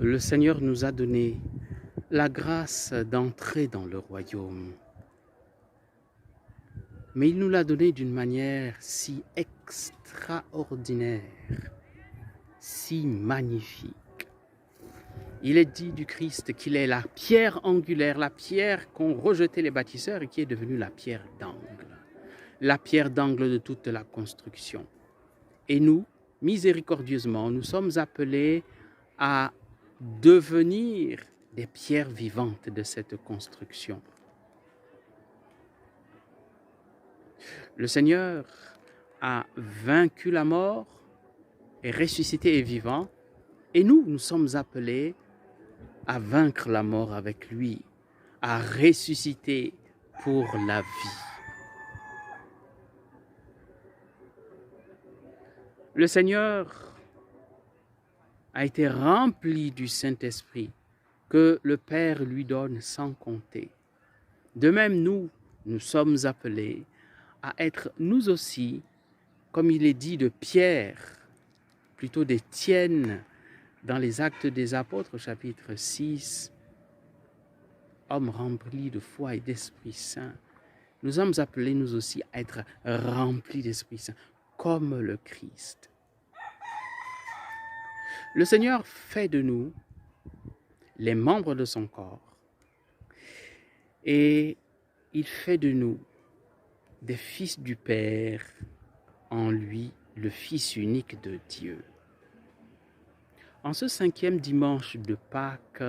Le Seigneur nous a donné la grâce d'entrer dans le royaume. Mais il nous l'a donné d'une manière si extraordinaire, si magnifique. Il est dit du Christ qu'il est la pierre angulaire, la pierre qu'ont rejetée les bâtisseurs et qui est devenue la pierre d'angle de toute la construction. Et nous, miséricordieusement, nous sommes appelés à devenir des pierres vivantes de cette construction. Le Seigneur a vaincu la mort, est ressuscité et vivant, et nous sommes appelés à vaincre la mort avec lui, à ressusciter pour la vie. Le Seigneur a été rempli du Saint-Esprit que le Père lui donne sans compter. De même, nous sommes appelés à être nous aussi, comme il est dit de Pierre, plutôt d'Étienne, dans les Actes des Apôtres, chapitre 6, homme rempli de foi et d'Esprit Saint. Nous sommes appelés nous aussi à être remplis d'Esprit Saint, comme le Christ. Le Seigneur fait de nous les membres de son corps et il fait de nous des fils du Père, en lui, le Fils unique de Dieu. En ce 5e dimanche de Pâques,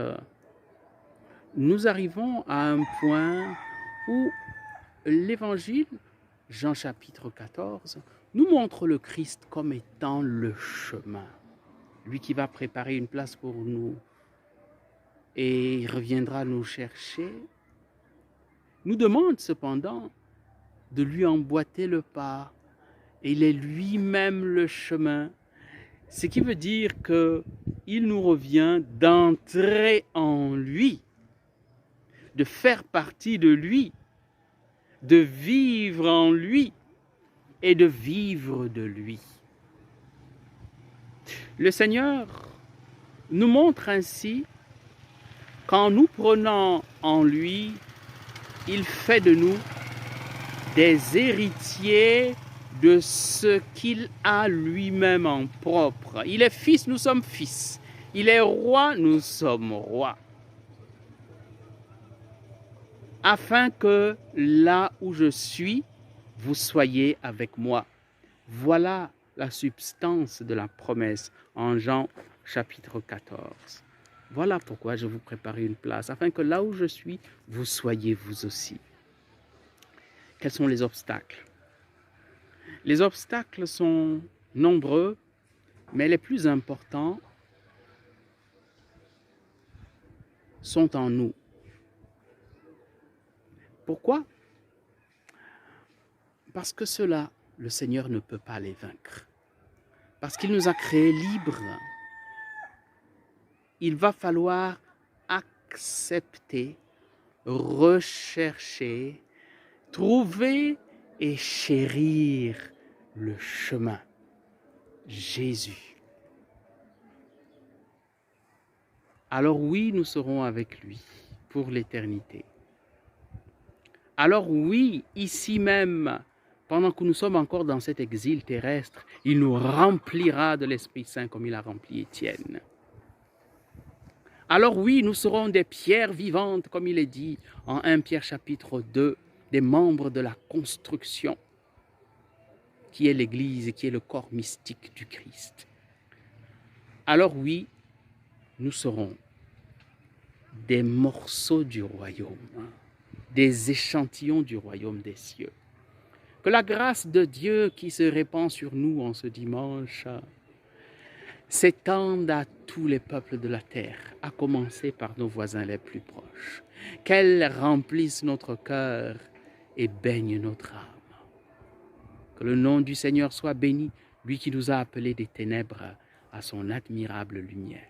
nous arrivons à un point où l'Évangile, Jean chapitre 14, nous montre le Christ comme étant le chemin. Lui qui va préparer une place pour nous et il reviendra nous chercher, nous demande cependant de lui emboîter le pas. Et il est lui-même le chemin. Ce qui veut dire qu'il nous revient d'entrer en lui, de faire partie de lui, de vivre en lui et de vivre de lui. Le Seigneur nous montre ainsi qu'en nous prenant en lui, il fait de nous des héritiers de ce qu'il a lui-même en propre. Il est fils, nous sommes fils. Il est roi, nous sommes rois. Afin que là où je suis, vous soyez avec moi. Voilà la substance de la promesse en Jean chapitre 14. Voilà pourquoi je vous prépare une place, afin que là où je suis, vous soyez vous aussi. Quels sont les obstacles? Les obstacles sont nombreux, mais les plus importants sont en nous. Pourquoi? Parce que cela, le Seigneur ne peut pas les vaincre. Parce qu'il nous a créés libres. Il va falloir accepter, rechercher, trouver et chérir le chemin, Jésus. Alors oui, nous serons avec lui pour l'éternité. Alors oui, ici même, pendant que nous sommes encore dans cet exil terrestre, il nous remplira de l'Esprit Saint comme il a rempli Étienne. Alors oui, nous serons des pierres vivantes, comme il est dit en 1 Pierre chapitre 2, des membres de la construction, qui est l'Église et qui est le corps mystique du Christ. Alors oui, nous serons des morceaux du royaume, des échantillons du royaume des cieux. Que la grâce de Dieu qui se répand sur nous en ce dimanche s'étende à tous les peuples de la terre, à commencer par nos voisins les plus proches. Qu'elle remplisse notre cœur et baigne notre âme. Que le nom du Seigneur soit béni, lui qui nous a appelés des ténèbres à son admirable lumière.